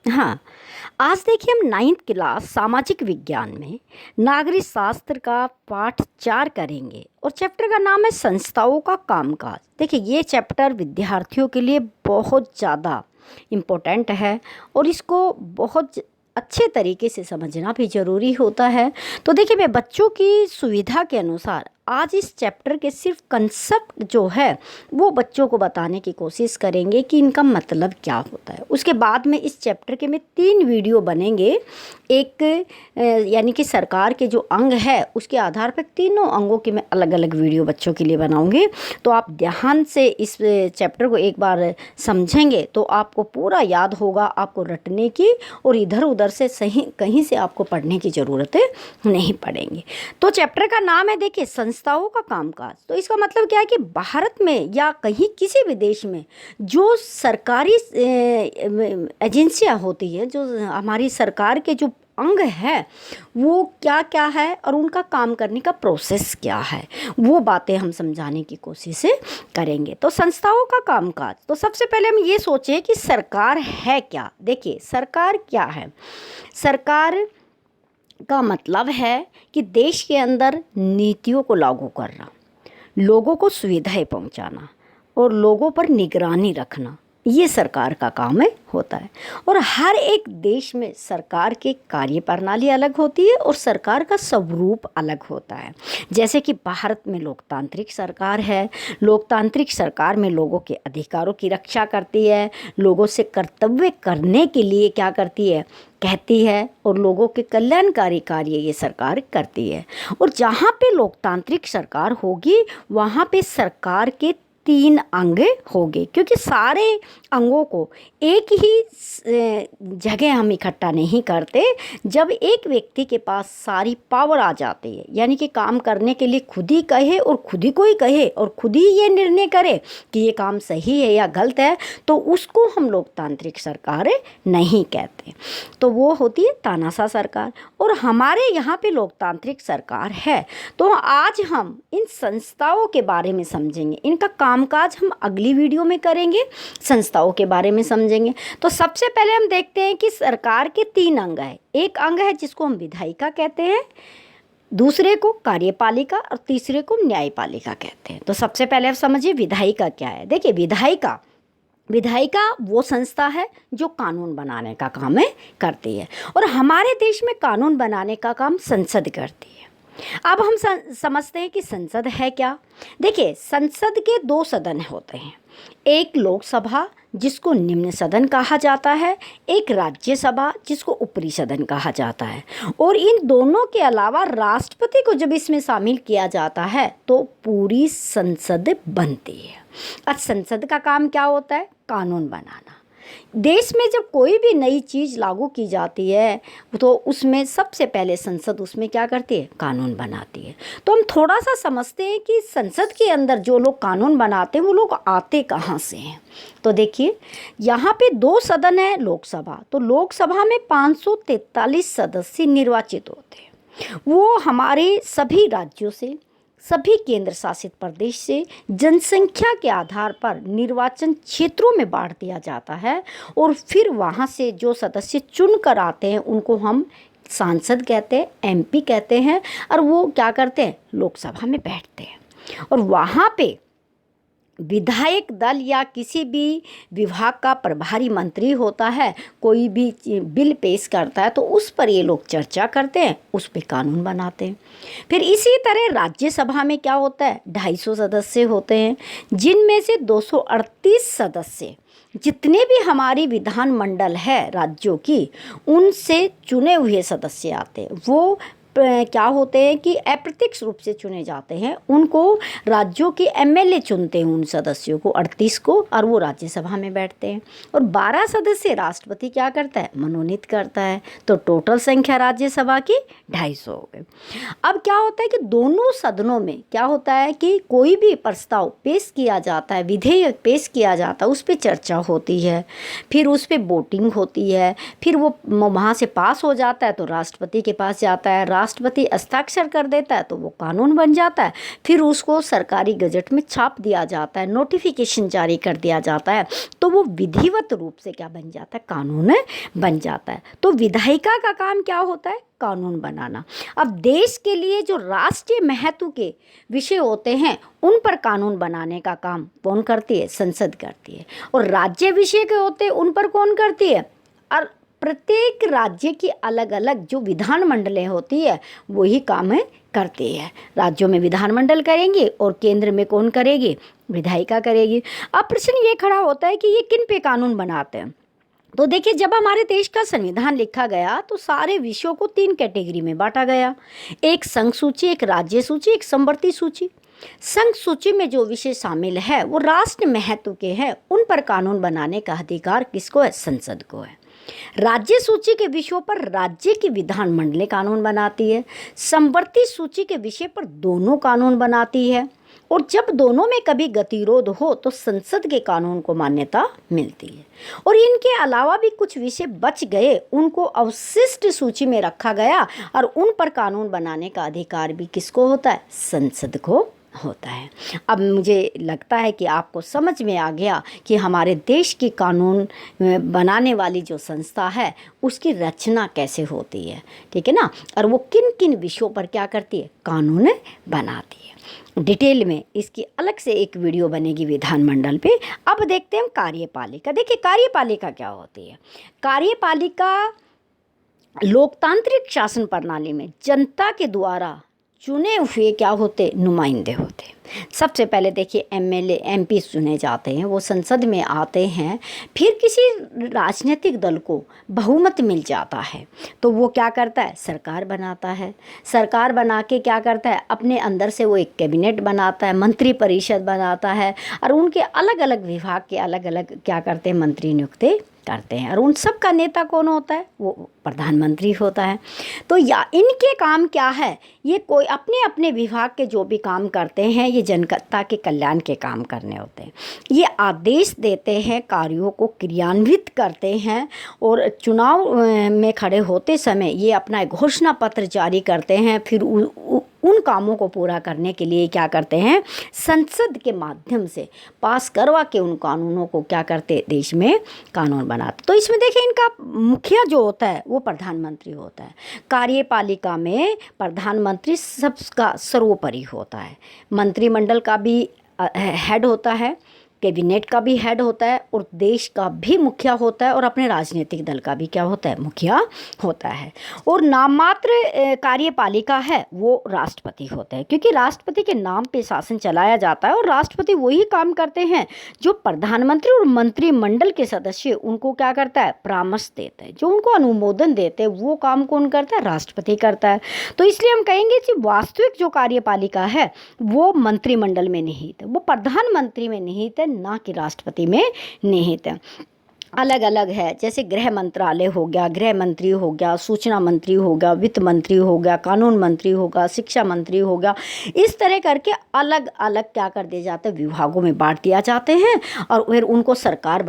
हाँ, आज देखिए हम 9th क्लास सामाजिक विज्ञान में नागरिक शास्त्र का पाठ 4 करेंगे और चैप्टर का नाम है संस्थाओं का कामकाज। देखिए ये चैप्टर विद्यार्थियों के लिए बहुत ज़्यादा इम्पोर्टेंट है और इसको बहुत अच्छे तरीके से समझना भी ज़रूरी होता है। तो देखिए मैं बच्चों की सुविधा के अनुसार आज इस चैप्टर के सिर्फ कंसेप्ट जो है वो बच्चों को बताने की कोशिश करेंगे कि इनका मतलब क्या होता है। उसके बाद में इस चैप्टर के में 3 वीडियो बनेंगे। एक यानी कि सरकार के जो अंग है उसके आधार पर तीनों अंगों के मैं अलग अलग वीडियो बच्चों के लिए बनाऊंगी। तो आप ध्यान से इस चैप्टर को एक बार समझेंगे तो आपको पूरा याद होगा, आपको रटने की और इधर उधर से सही कहीं से आपको पढ़ने की ज़रूरत नहीं पड़ेंगी। तो चैप्टर का नाम है देखिए संस्थाओं का कामकाज। तो इसका मतलब क्या है कि भारत में या कहीं किसी भी देश में जो सरकारी एजेंसियां होती है, जो हमारी सरकार के जो अंग है वो क्या क्या है और उनका काम करने का प्रोसेस क्या है, वो बातें हम समझाने की कोशिश करेंगे। तो संस्थाओं का कामकाज, तो सबसे पहले हम ये सोचें कि सरकार है क्या। देखिए सरकार क्या है। सरकार का मतलब है कि देश के अंदर नीतियों को लागू करना, लोगों को सुविधाएं पहुंचाना और लोगों पर निगरानी रखना, ये सरकार का काम होता है। और हर एक देश में सरकार की कार्यप्रणाली अलग होती है और सरकार का स्वरूप अलग होता है। जैसे कि भारत में लोकतांत्रिक सरकार है। लोकतांत्रिक सरकार में लोगों के अधिकारों की रक्षा करती है, लोगों से कर्तव्य करने के लिए क्या करती है, कहती है, और लोगों के कल्याणकारी कार्य ये सरकार करती है। और जहाँ पे लोकतांत्रिक सरकार होगी वहाँ पे सरकार के 3 अंग होंगे, क्योंकि सारे अंगों को एक ही जगह हम इकट्ठा नहीं करते। जब एक व्यक्ति के पास सारी पावर आ जाती है, यानी कि काम करने के लिए खुद ही कहे और खुद ही कोई कहे और खुद ही ये निर्णय करे कि ये काम सही है या गलत है, तो उसको हम लोकतांत्रिक सरकार नहीं कहते। तो वो होती है तानाशाह सरकार। और हमारे यहाँ पे लोकतांत्रिक सरकार है। तो आज हम इन संस्थाओं के बारे में समझेंगे, इनका कामकाज हम अगली वीडियो में करेंगे, संस्थाओं के बारे में समझेंगे। तो सबसे पहले हम देखते हैं कि सरकार के 3 अंग हैं। एक अंग है जिसको हम विधायिका कहते हैं, दूसरे को कार्यपालिका और तीसरे को न्यायपालिका कहते हैं। तो सबसे पहले आप समझिए विधायिका क्या है। देखिए विधायिका वो संस्था है जो कानून बनाने का काम करती है, और हमारे देश में कानून बनाने का काम संसद करती है। अब हम समझते हैं कि संसद है क्या। देखिए संसद के 2 सदन होते हैं, एक लोकसभा जिसको निम्न सदन कहा जाता है, एक राज्यसभा जिसको ऊपरी सदन कहा जाता है। और इन दोनों के अलावा राष्ट्रपति को जब इसमें शामिल किया जाता है तो पूरी संसद बनती है। अब संसद का काम क्या होता है, कानून बनाना। देश में जब कोई भी नई चीज़ लागू की जाती है तो उसमें सबसे पहले संसद उसमें क्या करती है, कानून बनाती है। तो हम थोड़ा सा समझते हैं कि संसद के अंदर जो लोग कानून बनाते हैं वो लोग आते कहाँ से हैं। तो देखिए यहाँ पे 2 सदन है लोकसभा। तो लोकसभा में 543 सदस्य निर्वाचित होते हैं। वो हमारे सभी राज्यों से, सभी केंद्र शासित प्रदेश से जनसंख्या के आधार पर निर्वाचन क्षेत्रों में बांट दिया जाता है, और फिर वहाँ से जो सदस्य चुन कर आते हैं उनको हम सांसद कहते हैं, एमपी कहते हैं, और वो क्या करते हैं, लोकसभा में बैठते हैं। और वहाँ पे विधायक दल या किसी भी विभाग का प्रभारी मंत्री होता है, कोई भी बिल पेश करता है तो उस पर ये लोग चर्चा करते हैं, उस पर कानून बनाते हैं। फिर इसी तरह राज्यसभा में क्या होता है, 250 सदस्य होते हैं, जिनमें से 238 सदस्य जितने भी हमारी विधानमंडल है राज्यों की, उनसे चुने हुए सदस्य आते हैं। वो क्या होते हैं कि अप्रत्यक्ष रूप से चुने जाते हैं। उनको राज्यों के एमएलए चुनते हैं, उन सदस्यों को 38 को, और वो राज्यसभा में बैठते हैं। और 12 सदस्य राष्ट्रपति क्या करता है, मनोनीत करता है। तो टोटल संख्या राज्यसभा की 250 हो गई। अब क्या होता है कि दोनों सदनों में क्या होता है कि कोई भी प्रस्ताव पेश किया जाता है, विधेयक पेश किया जाता है, उस पर चर्चा होती है, फिर उस पर वोटिंग होती है, फिर वो वहाँ से पास हो जाता है तो राष्ट्रपति के पास जाता है। राष्ट्रपति हस्ताक्षर कर देता है तो वो कानून बन जाता है। फिर उसको सरकारी गजट में छाप दिया जाता है, नोटिफिकेशन जारी कर दिया जाता है, तो वो विधिवत रूप से क्या बन जाता है, कानून बन जाता है। तो विधायिका का काम क्या होता है, कानून बनाना। अब देश के लिए जो राष्ट्रीय महत्व के विषय होते हैं उन पर कानून बनाने का काम कौन करती है, संसद करती है। और राज्य विषय के होते हैं उन पर कौन करती है, और प्रत्येक राज्य की अलग अलग जो विधानमंडलें होती है वही काम करती है। राज्यों में विधानमंडल करेंगे और केंद्र में कौन करेगी, विधायिका करेगी। अब प्रश्न ये खड़ा होता है कि ये किन पे कानून बनाते हैं। तो देखिए, जब हमारे देश का संविधान लिखा गया तो सारे विषयों को 3 कैटेगरी में बांटा गया, एक संघ सूची, एक राज्य सूची, एक समवर्ती सूची। संघ सूची में जो विषय शामिल है वो राष्ट्र महत्व के हैं, उन पर कानून बनाने का अधिकार किसको है, संसद को है। राज्य सूची के विषयों पर राज्य की विधानमंडलें कानून बनाती है। समवर्ती सूची के विषय पर दोनों कानून बनाती है, और जब दोनों में कभी गतिरोध हो तो संसद के कानून को मान्यता मिलती है। और इनके अलावा भी कुछ विषय बच गए, उनको अवशिष्ट सूची में रखा गया, और उन पर कानून बनाने का अधिकार भी किसको होता है, संसद को होता है। अब मुझे लगता है कि आपको समझ में आ गया कि हमारे देश की कानून बनाने वाली जो संस्था है उसकी रचना कैसे होती है, ठीक है ना, और वो किन किन विषयों पर क्या करती है, कानून बनाती है। डिटेल में इसकी अलग से एक वीडियो बनेगी विधानमंडल पे। अब देखते हैं कार्यपालिका। देखिए, कार्यपालिका क्या होती है। कार्यपालिका लोकतांत्रिक शासन प्रणाली में जनता के द्वारा चुने हुए क्या होते, नुमाइंदे होते। सबसे पहले देखिए, एमएलए एमपी चुने जाते हैं, वो संसद में आते हैं। फिर किसी राजनीतिक दल को बहुमत मिल जाता है तो वो क्या करता है, सरकार बनाता है। सरकार बना के क्या करता है, अपने अंदर से वो एक कैबिनेट बनाता है, मंत्री परिषद बनाता है, और उनके अलग अलग विभाग के अलग अलग क्या करते हैं, मंत्री नियुक्त करते हैं। और उन सब का नेता कौन होता है, वो प्रधानमंत्री होता है। तो या इनके काम क्या है, ये कोई अपने अपने विभाग के जो भी काम करते हैं ये जनता के कल्याण के काम करने होते हैं। ये आदेश देते हैं, कार्यों को क्रियान्वित करते हैं, और चुनाव में खड़े होते समय ये अपना घोषणा पत्र जारी करते हैं। फिर उन कामों को पूरा करने के लिए क्या करते हैं, संसद के माध्यम से पास करवा के उन कानूनों को क्या करते, देश में कानून बनाते। तो इसमें देखिए, इनका मुखिया जो होता है वो प्रधानमंत्री होता है। कार्यपालिका में प्रधानमंत्री सबका सर्वोपरि होता है। मंत्रिमंडल का भी हेड होता है, कैबिनेट का भी हेड होता है, और देश का भी मुखिया होता है, और अपने राजनीतिक दल का भी क्या होता है, मुखिया होता है। और नाममात्र कार्यपालिका है वो राष्ट्रपति होता है, क्योंकि राष्ट्रपति के नाम पे शासन चलाया जाता है, और राष्ट्रपति वही काम करते हैं जो प्रधानमंत्री और मंत्रिमंडल के सदस्य उनको क्या करता है, परामर्श देता है, जो उनको अनुमोदन देते हैं वो काम कौन करता है, राष्ट्रपति करता है। तो इसलिए हम कहेंगे कि वास्तविक जो कार्यपालिका है वो मंत्रिमंडल में निहित है, वो प्रधानमंत्री में निहित है, ना कि राष्ट्रपति में निहित है। अलग अलग है, जैसे गृह मंत्रालय हो गया, गृह मंत्री हो गया, सूचना मंत्री हो गया, वित्त मंत्री हो गया, कानून मंत्री होगा, शिक्षा मंत्री होगा। इस तरह करके अलग अलग क्या कर दिए जाते हैं, विभागों में बांट दिया जाते हैं, और फिर उनको सरकार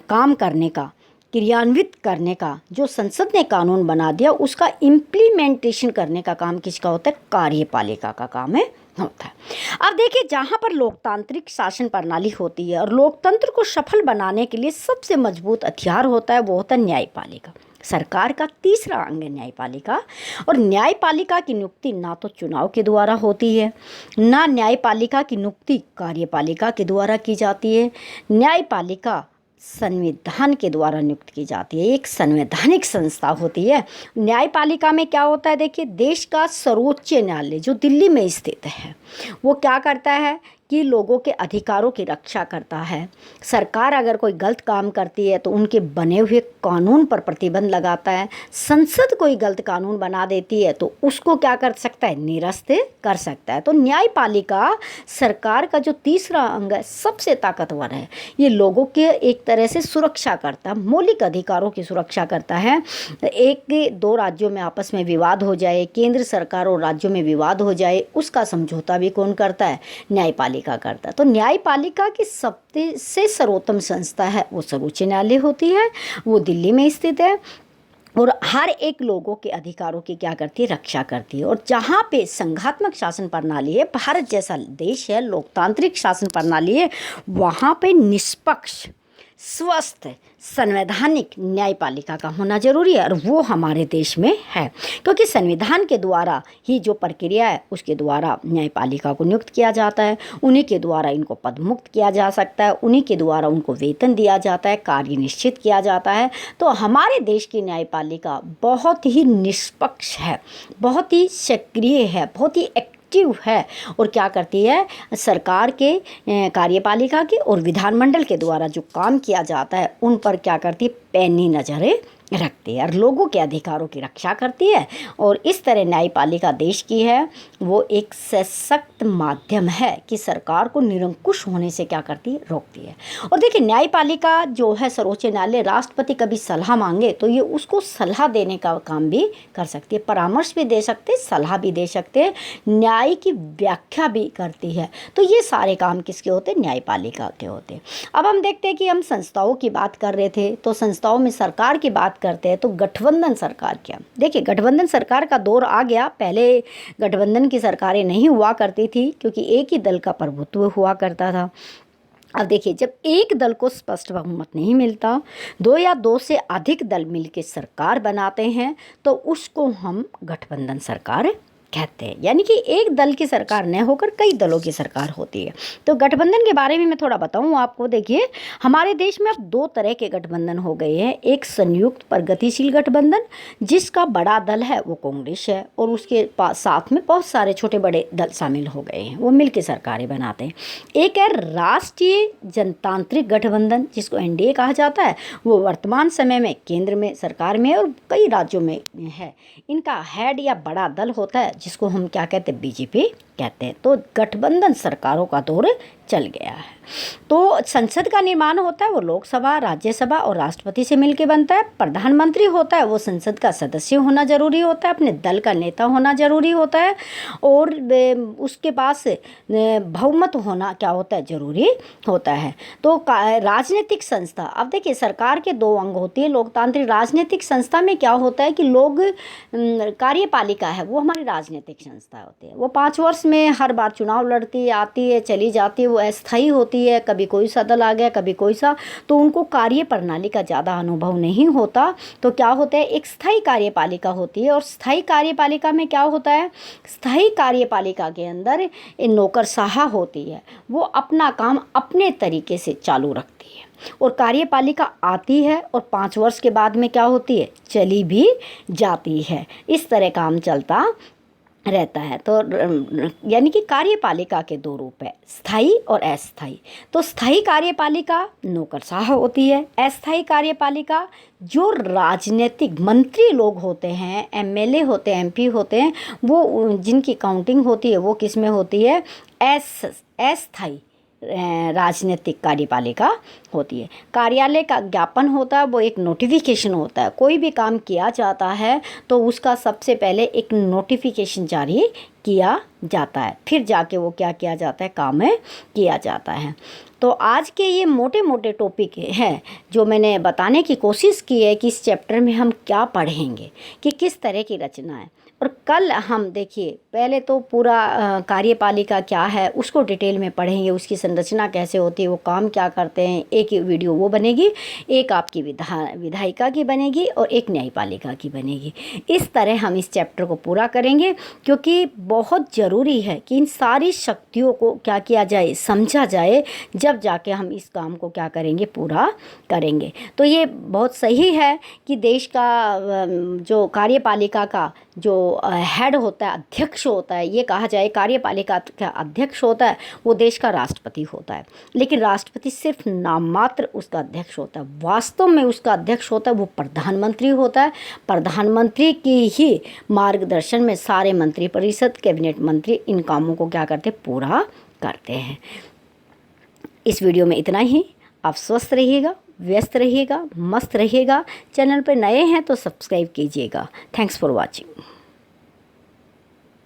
काम करने का, क्रियान्वित करने का, जो संसद ने कानून बना दिया उसका इम्प्लीमेंटेशन करने का काम किसका होता है, कार्यपालिका का काम होता है। अब देखिए, जहाँ पर लोकतांत्रिक शासन प्रणाली होती है और लोकतंत्र को सफल बनाने के लिए सबसे मजबूत हथियार होता है वो होता है न्यायपालिका। सरकार का तीसरा अंग है न्यायपालिका। और न्यायपालिका की नियुक्ति ना तो चुनाव के द्वारा होती है, ना न्यायपालिका की नियुक्ति कार्यपालिका के द्वारा की जाती है। न्यायपालिका संविधान के द्वारा नियुक्त की जाती है, एक संवैधानिक संस्था होती है। न्यायपालिका में क्या होता है, देखिए, देश का सर्वोच्च न्यायालय जो दिल्ली में स्थित है वो क्या करता है कि लोगों के अधिकारों की रक्षा करता है। सरकार अगर कोई गलत काम करती है तो उनके बने हुए कानून पर प्रतिबंध लगाता है। संसद कोई गलत कानून बना देती है तो उसको क्या कर सकता है, निरस्त कर सकता है। तो न्यायपालिका सरकार का जो तीसरा अंग है सबसे ताकतवर है। ये लोगों के एक तरह से सुरक्षा करता है, मौलिक अधिकारों की सुरक्षा करता है। एक दो राज्यों में आपस में विवाद हो जाए, केंद्र सरकार और राज्यों में विवाद हो जाए, उसका समझौता भी कौन करता है, न्यायपालिका करता है। तो न्यायपालिका की सबसे सर्वोत्तम संस्था है वो सर्वोच्च न्यायालय होती है, वो दिल्ली में स्थित है। और हर एक लोगों के अधिकारों की क्या करती है, रक्षा करती है। और जहाँ पे संघात्मक शासन प्रणाली है, भारत जैसा देश है, लोकतांत्रिक शासन प्रणाली है, वहाँ पे निष्पक्ष, स्वस्थ, संवैधानिक न्यायपालिका का होना जरूरी है। और वो हमारे देश में है, क्योंकि संविधान के द्वारा ही जो प्रक्रिया है उसके द्वारा न्यायपालिका को नियुक्त किया जाता है, उन्हीं के द्वारा इनको पदमुक्त किया जा सकता है, उन्हीं के द्वारा उनको वेतन दिया जाता है, कार्य निश्चित किया जाता है। तो हमारे देश की न्यायपालिका बहुत ही निष्पक्ष है, बहुत ही सक्रिय है, बहुत ही एक्टिव है। और क्या करती है, सरकार के कार्यपालिका के और विधानमंडल के द्वारा जो काम किया जाता है उन पर क्या करती है, पैनी नज़रें रखती है और लोगों के अधिकारों की रक्षा करती है। और इस तरह न्यायपालिका देश की है वो एक सशक्त माध्यम है कि सरकार को निरंकुश होने से क्या करती है, रोकती है। और देखिए, न्यायपालिका जो है, सर्वोच्च न्यायालय, राष्ट्रपति कभी सलाह मांगे तो ये उसको सलाह देने का काम भी कर सकती है, परामर्श भी दे सकते, सलाह भी दे सकते हैं, न्याय की व्याख्या भी करती है। तो ये सारे काम किसके होते हैं, न्यायपालिका के होते हैं। अब हम देखते हैं कि हम संस्थाओं की बात कर रहे थे, तो संस्थाओं में सरकार की बात करते हैं तो गठबंधन सरकार क्या, देखिए गठबंधन सरकार का दौर आ गया। पहले गठबंधन की सरकारें नहीं हुआ करती थी, क्योंकि एक ही दल का प्रभुत्व हुआ करता था। अब देखिए, जब एक दल को स्पष्ट बहुमत नहीं मिलता, दो या दो से अधिक दल मिलकर सरकार बनाते हैं, तो उसको हम गठबंधन सरकार कहते हैं। यानी कि एक दल की सरकार न होकर कई दलों की सरकार होती है। तो गठबंधन के बारे में मैं थोड़ा बताऊं आपको। देखिए, हमारे देश में अब दो तरह के गठबंधन हो गए हैं। एक संयुक्त प्रगतिशील गठबंधन, जिसका बड़ा दल है वो कांग्रेस है, और उसके साथ में बहुत सारे छोटे बड़े दल शामिल हो गए हैं, वो मिलकर सरकारें बनाते हैं। एक है राष्ट्रीय जनतांत्रिक गठबंधन, जिसको एनडीए कहा जाता है, वो वर्तमान समय में केंद्र में सरकार में और कई राज्यों में है। इनका हेड या बड़ा दल होता है, जिसको हम क्या कहते हैं, बीजेपी कहते हैं। तो गठबंधन सरकारों का दौर चल गया है। तो संसद का निर्माण होता है वो लोकसभा, राज्यसभा और राष्ट्रपति से मिलकर बनता है। प्रधानमंत्री होता है वो संसद का सदस्य होना जरूरी होता है, अपने दल का नेता होना जरूरी होता है, और उसके पास बहुमत होना क्या होता है, जरूरी होता है। तो राजनीतिक संस्था, अब देखिए सरकार के दो अंग होती है लोकतांत्रिक। राजनीतिक संस्था में क्या होता है कि लोग, कार्यपालिका है वो हमारी राजनीतिक संस्था होती है, वो 5 वर्ष में हर बार चुनाव लड़ती है, आती है, चली जाती है, वो अस्थायी होती है, कभी कोई सा दल आ गया, कभी कोई सा, तो उनको कार्य प्रणाली का ज़्यादा अनुभव नहीं होता। तो क्या होता है, एक स्थायी कार्यपालिका होती है। और स्थायी कार्यपालिका में क्या होता है, स्थायी कार्यपालिका के अंदर नौकरशाह होती है, वो अपना काम अपने तरीके से चालू रखती है। और कार्यपालिका आती है और 5 वर्ष के बाद में क्या होती है, चली भी जाती है। इस तरह काम चलता रहता है। तो यानी कि कार्यपालिका के दो रूप है, स्थायी और अस्थायी। तो स्थायी कार्यपालिका नौकरशाह होती है। अस्थायी कार्यपालिका जो राजनीतिक मंत्री लोग होते हैं, एमएलए होते हैं, एमपी होते हैं, वो जिनकी काउंटिंग होती है वो किस में होती है, अस्थायी राजनीतिक कार्यपालिका होती है। कार्यालय का ज्ञापन होता है, वो एक नोटिफिकेशन होता है। कोई भी काम किया जाता है तो उसका सबसे पहले एक नोटिफिकेशन जारी किया जाता है, फिर जाके वो क्या किया जाता है, काम किया जाता है। तो आज के ये मोटे मोटे टॉपिक हैं जो मैंने बताने की कोशिश की है कि इस चैप्टर में हम क्या पढ़ेंगे, कि किस तरह की रचना है। और कल हम देखिए, पहले तो पूरा कार्यपालिका क्या है उसको डिटेल में पढ़ेंगे, उसकी संरचना कैसे होती है, वो काम क्या करते हैं। एक वीडियो वो बनेगी, एक आपकी विधायिका की बनेगी और एक न्यायपालिका की बनेगी। इस तरह हम इस चैप्टर को पूरा करेंगे, क्योंकि बहुत ज़रूरी है कि इन सारी शक्तियों को क्या किया जाए, समझा जाए, जब जाके हम इस काम को क्या करेंगे, पूरा करेंगे। तो ये बहुत सही है कि देश का जो कार्यपालिका का जो हेड होता है, अध्यक्ष होता है, ये कहा जाए कार्यपालिका का अध्यक्ष होता है, वो देश का राष्ट्रपति होता है। लेकिन राष्ट्रपति सिर्फ नाम मात्र उसका अध्यक्ष होता है, वास्तव में उसका अध्यक्ष होता है वो प्रधानमंत्री होता है। प्रधानमंत्री की ही मार्गदर्शन में सारे मंत्री परिषद, कैबिनेट मंत्री इन कामों को क्या करते, पूरा करते हैं। इस वीडियो में इतना ही। आप स्वस्थ रहिएगा, व्यस्त रहिएगा, मस्त रहिएगा। चैनल पर नए हैं तो सब्सक्राइब कीजिएगा। Thanks for watching.